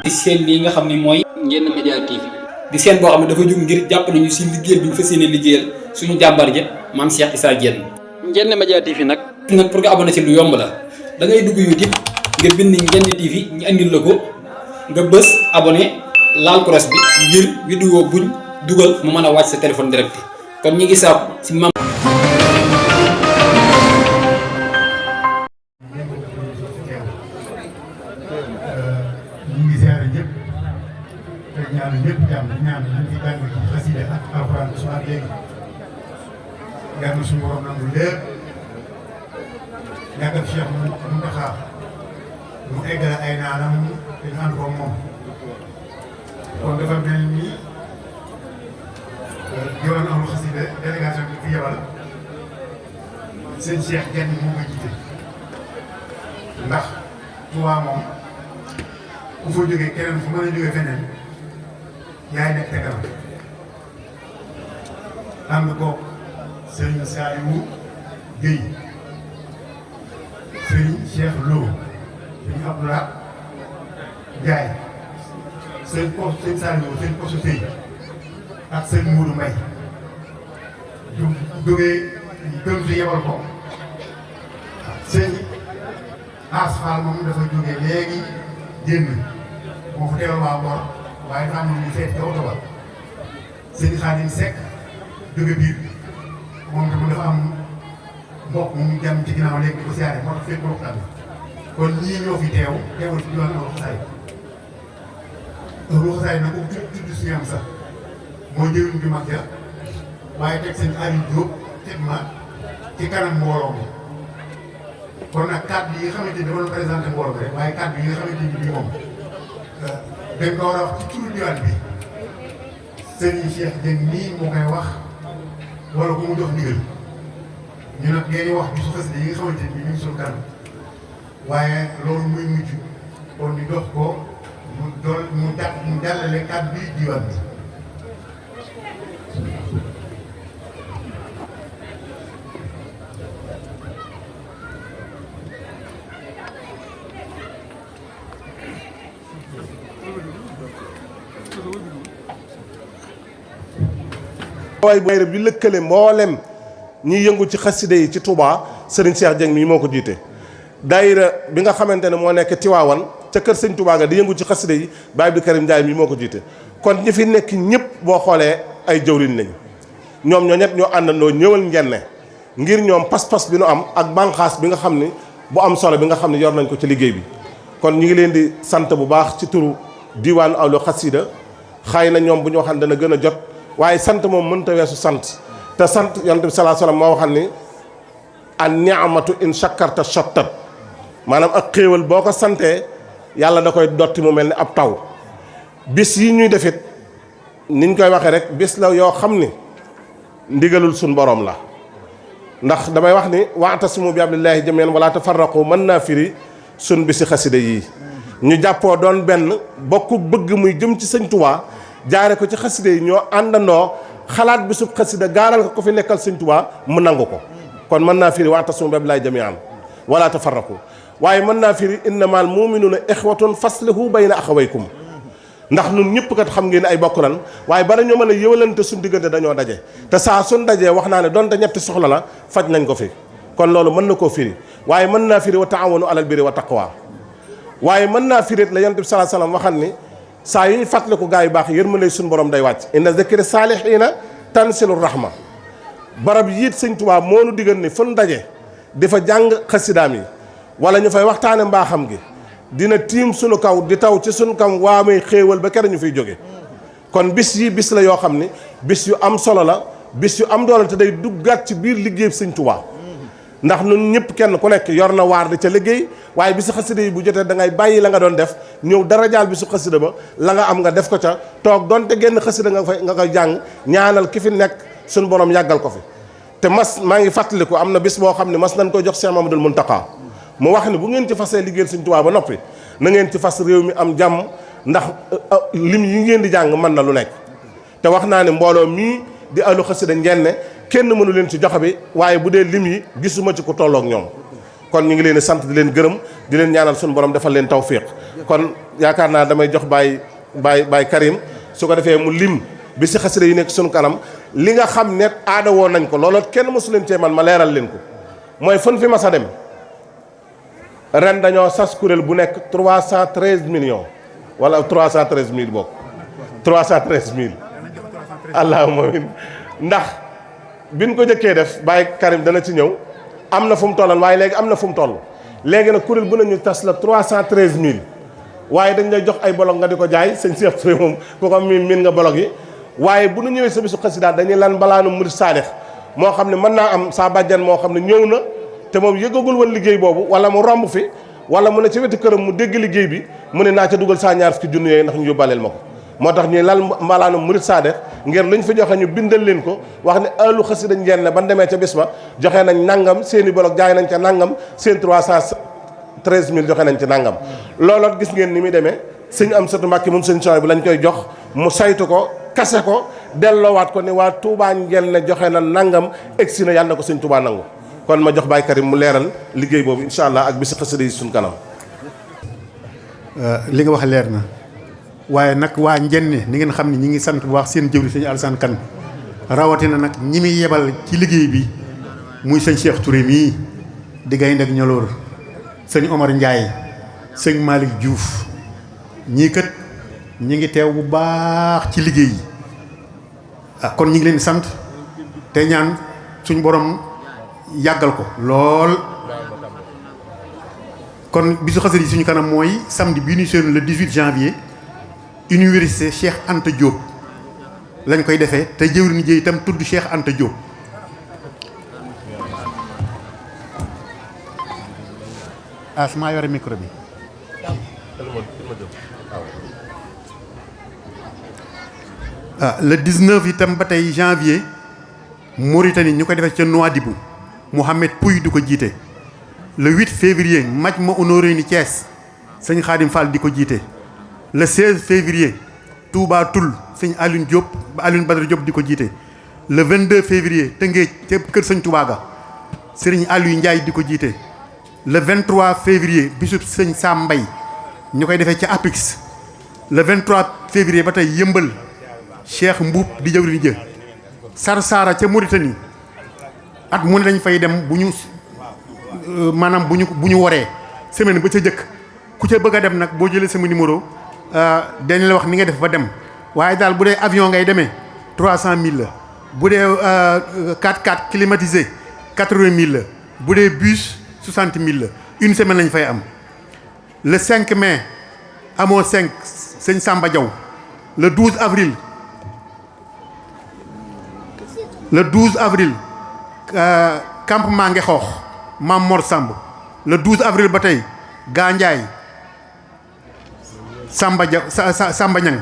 di seen lii nga xam ni mooy Ndiéné Média TV di seen boo xam ne dafa jóg ngir jàpp nañu si liggéeyal bi ñu fas yéene liggéeyal suñu jàmbar ja maam Cheikh Issa Diène. Ndiéné Média TV nag pour nga abonné ci lu yomb la da ngay dugg YouTube nga bind Ndiéné TV ñu andil la ko nga bës abonné laal cross bi ngir vidéo buñ dugal mu mën a wàcc sa téléphone direct kon ñi ngi saab si mam ñu ngi ziare ñëpp te ñaan ñëpp jàmm ñaan ñu ngi jàng ci xasida ak alxuraan su ak léegi yàlla na suñu borom nangu lépp yàggal Cheikh Mountakha mu eggale ay naanam te ñu ànd ko moom kon dafa mel ni yoon amul xasida délégation bi fi yebal sëñ Cheikh Diène moo ko jiite ndax Touba moom ku fa jógee keneen fu mën a jógee feneen yaay nekk tegal ànd ko sëñ Saliou Guèye sëñ Cheikh Lo sëñ Abdoulaye Ndiaye sëñ Saliou sëñ Koso Sey ak sëñ Moudou Mbaye du jógee gën fi yebal ko sëñ Asfal moom dafa jógee léegi génn moo fa teewal waa Ngor waaye dafa am lu ñu feet ca oto ba sëñ Xaadim Seck jóge biir moom tamit dafa am mbokk mu dem ci ginnaaw léegi di ko siyaare moo tax fekk waxtaan bi kon ñii ñoo fi teewal fi yoon Ahlu Xasaayid Ahlu Xasaayid nag ko tudd suñu am sax moo jëriñ bi mag ja waaye teg seen Aliou Diop teg ma ci kanam mbooloo mi kon nag kàddu yi nga xamante ni dama doon présenté mbooloo rek waaye kàddu yi nga xamante ni bii moom dañ ko war a wax ci turu diwaan bi Serigne Cheikh Diène nii moo koy wax wala ku mu jox ndigal ñu nag ngeen di wax bi su xasida yi nga xamante ni bii ñu ngi suñu kanam waaye loolu muy mujj kon ñu dox ko mu jàllale kàddu bi diwaan bi. waaye bayre bi lëkkale mboolem ñiy yëngu ci xasida yi ci Touba Serigne Cheikh Diène mii moo ko jiite daayira bi nga xamante ne moo nekk Tiwaawan ca kër Sëñ Touba nga di yëngu ci xasida yi Baye Abdou Karim Ndiaye mii moo ko jiite kon ñi fi nekk ñëpp boo xoolee ay jëwriñ lañ ñoom ñoo ñett ñoo àndandoo ñëwal Ndiéné ngir ñoom pas-pas bi nu am ak bànqaas bi nga xam ni bu am solo bi nga xam ne yor nañ ko ci liggéey bi kon ñu ngi leen di sant bu baax ci turu diwaanu Ahlu Xasida xëy na ñoom bu ñu waxan dana gën a jot waaye sant moom mënta weesu sant te sant yonent bi salaa salaam moo waxal ni an ni'matu in shakarta shottat maanaam ak xéewal boo ko santee yàlla da koy dotti mu mel ni ab taw bis yi ñuy defit niñ koy waxee rek bis la yoo xam ni ndigalul suñ borom la ndax damay wax ni wa'tasimu bi hablillahi jamii'an wala tafarraqu mën naa firi suñ bisi xasida yii ñu jàppoo doon benn bokku bëgg muy jëm ci sëñ Tuubaa jaare ko ci xasida yi ñoo àndandoo xalaat bisub xasida gaaral ko fi nekkal sëñ Tuubaa mu nangu ko kon mën naa firi wa'tasimu bi hablillahi jamii'an wala tafarraqu waaye mën naa firi innamal mu'minuuna ixwatun faslihu bayna axawaykum ndax ñun ñëpp kat xam ngeen ay bokk lan waaye bala ñoo mën a yëwalante suñ diggante dañoo daje te saa suñ dajee wax naa ne donte ñetti soxla la faj nañ ko fi kon loolu mën na koo firi waaye mën naa firi wa taawanu alal birri wa taqwa waaye mën naa firi la yonent bi salaa salaam waxal ni saa yu ñu fàttaliku gaa yu baax yërmande suñu borom day wàcc inna zikri saalihiina tanzilu rahma barab yiit sëñ Tuubaa moo nu digal ni fu nu daje di fa jàng xasidaam yi wala ñu fay waxtaane mbaaxam gi dina tiim suñu kaw di taw ci suñu kaw waa muy xéewal ba kere ñu fiy jóge kon bis yi bis la yoo xam ni bis yu am solo la bis yu am doole te day duggaat ci biir liggéey sëñ Tuubaa ndax ñun ñëpp kenn ku nekk yor na waar di ca liggéey waaye bisu xasida yi bu jotee da ngay bàyyi la nga doon def ñëw dara jaal bisu xasida ba la nga am nga def ko ca toog donte genn xasida nga koy jàng ñaanal ki fi nekk suñu borom yàggal ko fi te maa ngi fàttaliku am na bis boo xam ne mas nañ koy jox Cheikh Mamadou Mountakha mu wax ni bu ngeen ci fasee liggéeyal sëñ Tuubaa ba noppi na ngeen ci fas réew mi am jàmm ndax lim yi ngeen di jàng mën na lu nekk te wax naa ne mbooloo mii di Ahlu Xasida Ndiéné kenn mënu leen ci joxe bi waaye bu dee lim yi gisuma ci ku tolloog ñoom kon ñu ngi leen di sant di leen gërëm di leen ñaanal suñu borom defal leen tawfiq kon yaakaar naa damay jox Baye Karim su ko defee mu lim bi si xasida yi nekk suñu kanam li nga xam ne aada woon nañ ko looloo kenn mësu leen cee man ma leeral leen ko mooy fën fi mas a dem ren dañoo sas kuréel bu nekk 313 millions wala 313 mille bokk 313 mille allahumma amin ndax biñ ko jëkkee def Baye Karim dana ci ñëw am na fu mu tolloon waaye léegi am na fu mu toll léegi nag kuréel bu nañu tas la 313 mille waaye dañ lay jox ay bolog nga di ko jaay sëñ Cheikh Touré moom ku ko miin nga bolog yi waaye bu nu ñëwee sa bisu xasida dañuy lan mbalaanu murid saadex moo xam ne mën naa am saa bàjjan moo xam ne ñëw na te moom yëgagul woon liggéey boobu wala mu romb fi wala mu ne ci wetu këram mu dégg liggéey bi mu ne naa ca dugal saa ñaar fukki junni yooyu ndax ñu yóbbaaleel ma ko moo tax ñuy lan mbalaanu murid saadex ngir luñ fi joxe ñu bindal leen ko wax ne ëllu xasida ngeen ne ban demee ca bis ba joxe nañ nangam seeni bolog jaay nañ ca nangam seen 313 mille joxe nañ ci nangam looloot gis ngeen ni muy demee sëñ am satu Mbàkke moom sëñ Soy bu lañ koy jox mu saytu ko kase ko delloowaat ko ni waa Touba ngeen ne joxe na nangam egsi na yàlla na ko sëñ Touba nangu kon ma jox Baye Karim mu leeral liggéey boobu incha allah ak bisi xasida yi suñ kanam. li nga wax leer na waaye nag waa Njenne ni ngeen xam ne ñi ngi sant bu baax seen jëwri sëñ Alassane Kane rawatina nag ñi muy yebal ci liggéey bi muy sëñ Cheikh Touré mii di gaynde ak ñoloor sëñ Omar Ndiaye sëñ Malick Diouf ñii kat ñi ngi teew bu baax ci liggéey yi kon ñi ngi leen di sant te ñaan suñ borom yàggal ko lool. kon bisu xasida yi suñu kanam mooy samedi bii ñu seetlu le 18 janvier université Cheikh Anta Diop lañ koy defee te jëwriñ ji itam tudd Cheikh Anta Diop. maa yore micro bi. Le 19 itam ba tey janvier Mauritanie ñu koy defee ca Nouadhibou Mouhamed Pouy du ko jiite. Le 8 février Majma honoré ni Thiès sëñ Khadim Fall di ko jiite. Le 16 février Touba Toul sëñ Alioune Diop Alioune Badara Diop di ko jiite. Le 22 février Tëngéej ca kër sëñ Touba ga sëriñ Aliou Ndiaye di ko jiite. Le 23 février bisub sëñ Sam Mbay ñu koy defee ca Apix. Le 23 février ba tey yëmbal Cheikh Mbuub di jëwriñ jë Sarsara ca Mauritanie at mu ne dañ fay dem bu ñu maanaam bu ñu waree semaine ba ca jëkk ku ca bëgg a dem nag boo jëlee sama numéro dañ la wax ni nga def ba dem waaye daal bu dee avion ngay demee 300000 la bu dee 4x4 climatisé 80000 la bu dee bus 60000 la une semaine lañ fay am. Le 5 mai amoo 5 sëñ Samba Diaw le 12 avril campement Ngexoox Mam Mor Samb le 12 avril ba tey Gandiaye Samba Dia Samba Niang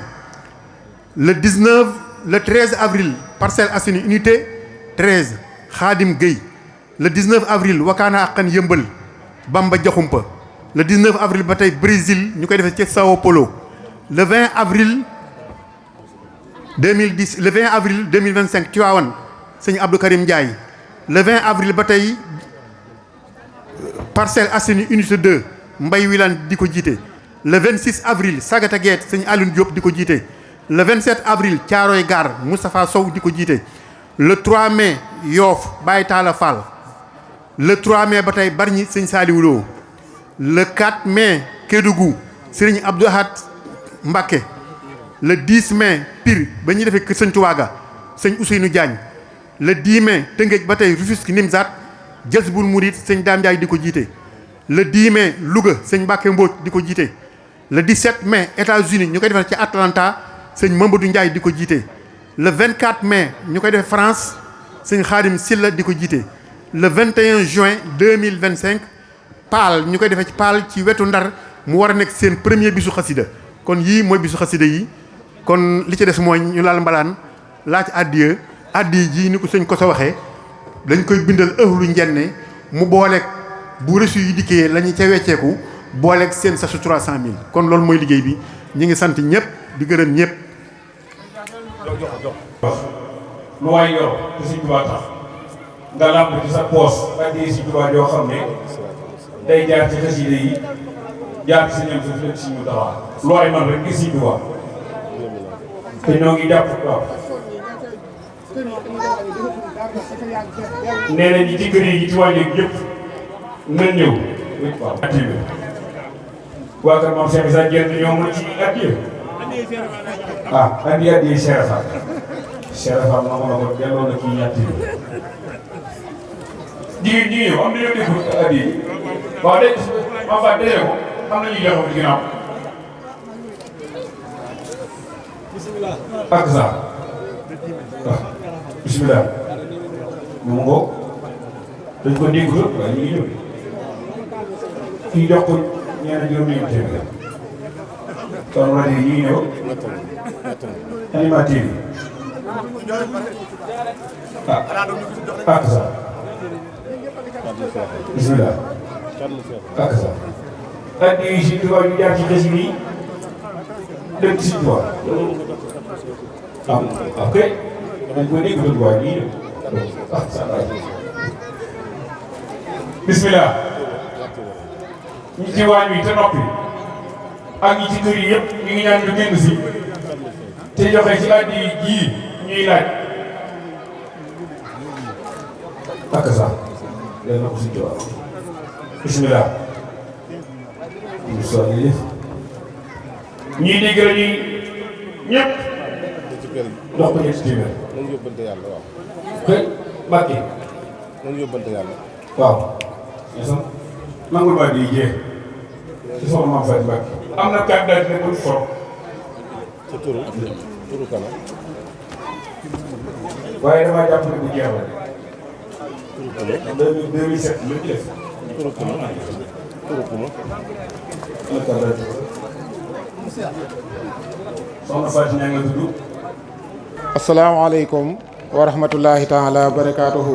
le 13 avril Parcelles Assainies unité 13 Khadim Gueye le 19 avril Wakana Akhan Yëmbal Bamba Diakhumpa le 19 avril ba tey Brésil ñu koy defee ci Sao Paulo le 20 avril 2025 Tivaouane sëñ Abdou Karim Ndiaye le 20 avril ba tey Parcelles Assainies unité 2 Mbaye Wilane di ko jiite le 26 avril Sagata Gueye sëñ Alioune Diop di ko jiite le 27 avril Thiaroye Gare Moustapha Sow di ko jiite le 3 mai Yoff Baye Talla Fall le 3 mai ba tey Bargny sëñ Saliou Lo le 4 mai Kédougou sëriñ Abdou Ahad Mbacké le 10 mai Pire ba ñuy defee kër sëñ Touwaga sëñ Ousseynou Diagne le 10 mai Tëngéej ba tey Rufisque Nimzat Jazboul Mouride sëñ Dame Ndiaye di ko jiite le 10 mai Louga sëñ Mbacké Mbodj di ko jiite le 17 mai États-Unis ñu koy defee ci Atlanta sëñ Mamadou Ndiaye di ko jiite le 24 mai ñu koy defee France sëñ Khadim Silla di ko jiite le 21 juin 2025 Paal ñu koy defee ci Paal ci wetu Ndar mu war a nekk seen premier bisu xasida kon yii mooy bisu xasida yi kon li ci des mooy ñu laal mbalaan laaj addiya ji ni ko sëñ ko sa waxee dañ koy bindal ëhlu njenne mu booleeg bu reçu yi dikkee la ñu ca wecceeku booleeg seen sasu 300000 kon loolu mooy liggéey bi ñi ngi sant ñëpp di gërëm ñëpp. lu waay yor te Sëñ Tuubaa tax nga làmb ci sa poos addee Sëñ Tuubaa yoo xam ne day jaar ci xasida yi jaar ci ñam suuf leen si ñu taxaw lu waay man rek ngir Sëñ Tuubaa te ñoo ngi jàpp waaw nee na ñi ci kër yi ci wàññi yëpp nañ ñëw waaw activé waa kër Maam Cheikh Issa Diène ñoo mën ci addiya addiya Cheikh Fall Cheikh Fall ma ko delloo na kii activé jigéen yow am na ñoo dégg addiya waaw de ma fa dee ko am na ñuy joxe ci ginnaaw ak sa waaw bismillah mu ngoo dañ ko dégg waaye ñu ngi ñëw kii jox ko ñeena juróom-ñeent téeméer kon rajo yi ñu ngi ñëw animateur yi ak sa bismillah ak sa addi yi si tubaab yu jaar ci xës yi dem ci tubaab ok dañ ko dégg waaye ñu ngi ñëw bismillah ñi ci waañ wi te noppi ak ñi ci kër yi yëpp ñu ngi ñaan ñu génn si te joxe ci addi yi jii ñuy laaj ak sax leen na ko si jox bismillah ñu soññi def ñii dégg la ñuy ñëpp jox ko ñetti téeméer nañu yóbbante yàlla waaw kay Mbàkke nañu yóbbante yàlla waaw nangul ba di jeex ci soxna Maam Faty Mbàkke am na carte d'identité bu for ci turu kana waaye damaa jàpp ne bu jeex la turu kana 2007 lu ci def turu kana am na carte d'identité soxna Faty ñaa nga tudd asalaamaaleykum wa rahmatullahi taala wa barakaatuhu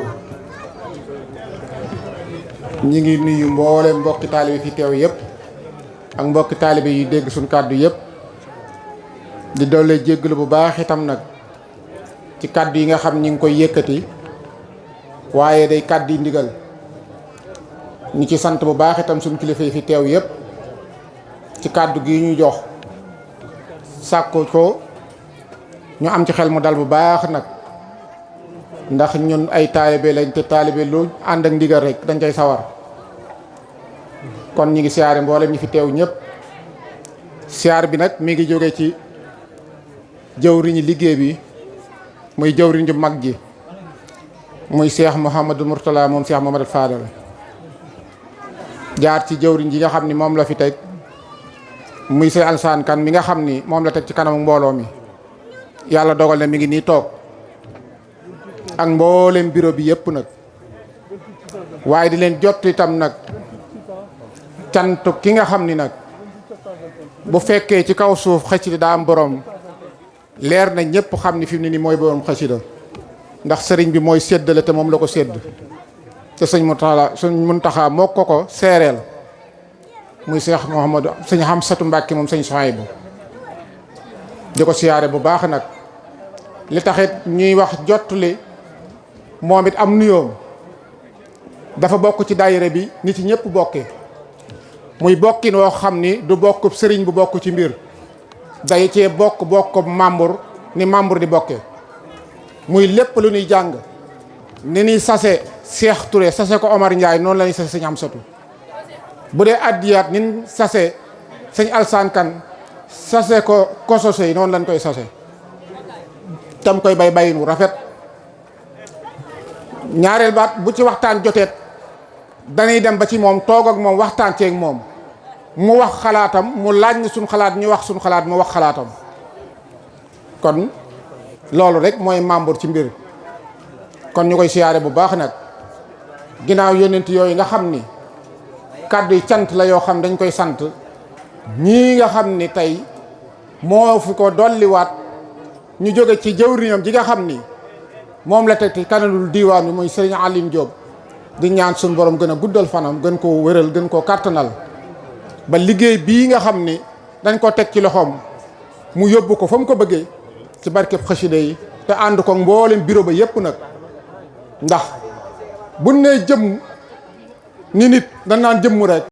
ñi ngi nuyu mboole mbokki taalibe fi teew yëpp ak mbokki taalibe yu dégg suñ kàddu yëpp di doole jéggalu bu baax itam nag ci kàddu yi nga xam ñi ngi koy yëkkati waaye day kàddu yi ndigal ñi ci sant bu baax itam suñ kilifa yi fi teew yëpp ci kàddu gi ñu jox sàkku ko ñu am ci xel mu dal bu baax nag ndax ñun ay taalibe lañ te taalibe lu ànd ak ndigal rek dañ koy sawar kon ñi ngi siyaare mboolem ñi fi teew ñëpp siyaar bi nag mi ngi jóge ci jëwriñu liggéey bi muy jëwriñ ju mag ji muy Cheikh Mouhamadou Mourtala moom Cheikh Mouhamadou Fadal jaar ci jëwriñ ji nga xam ni moom la fi teg muy Sëñ Alsaan Kan mi nga xam ni moom la teg ci kanamu mbooloo mi yàlla dogal na mi ngi nii toog ak mboolem bureau bi yëpp nag waaye di leen jot itam nag cant ki nga xam ni nag bu fekkee ci kaw suuf xasida daa am borom leer na ñëpp xam ni fi mu ne nii mooy borom xasida ndax sëriñ bi mooy séddale te moom la ko sédd te sëñ Muntaxa moo ko seereel muy Cheikh Mouhamadou sëñ Hamsatu Mbàkke moom sëñ Sohaybu di ko siyaare bu baax nag li taxit ñuy wax jottali moom it am nuyoom dafa bokk ci daayira bi nit ci ñëpp bokkee muy bokkin woo xam ni du bokk sëriñ bu bokk ci mbir day cee bokk membre ni membre di bokkee muy lépp lu ñuy jàng ni ñuy sase Cheikh Touré sase ko Omar Ndiaye noonu la ñuy sase sëñ Amsatu bu dee addiyaat nin sase sëñ Alsaan Kan sase ko kososé yi noonu lañ koy sase tam koy bay bayin wu rafet ñaareel baat bu ci waxtaan joteet dañuy dem ba ci moom toog ak moom waxtaan ceeg moom mu wax xalaatam mu laaj ni suñ xalaat ñu wax suñ xalaat mu wax xalaatam kon loolu rek mooy membre ci mbir kon ñu koy siyaare bu baax nag ginnaaw yónnent yooyu nga xam ni kàddu yi cant la yoo xam dañ koy sant ñii nga xam ni tey moo fi ko dolliwaat ñu jóge ci jëwriñam ji nga xam ni moom la teg ci kanalul diiwaan bi muy Serigne Aline Diop di ñaan suñu borom gën a guddal fanam gën koo wéral gën koo kàttanal ba liggéey bii nga xam ni dañ ko teg ci loxoom mu yóbbu ko fa mu ko bëggee ci barkeb xasida yi te ànd ko mboolem bureau ba yépp nag ndax buñ nee jëm ni nit dañ naan jëmmu rek